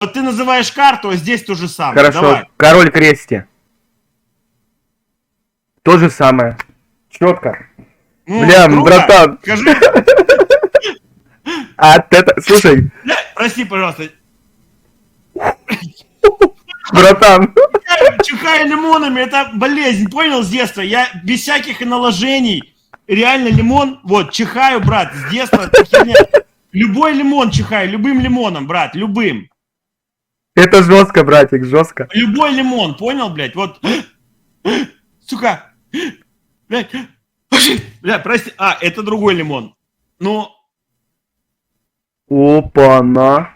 Вот ты называешь карту, а здесь то же самое. Хорошо, Давай. король крести. То же самое. Четко. Ну, Бля, круто. братан. Скажи. А это, слушай, Прости, пожалуйста. братан. Чихаю лимонами, это болезнь, понял, с детства. Я без всяких наложений, реально лимон, вот, чихаю, брат, с детства. Любой лимон чихаю, любым лимоном, брат, любым. Это жестко, братик, жестко. Любой лимон, понял, блядь, вот. Сука. Блядь. Бля, прости. А, это другой лимон. Ну. Опа-на.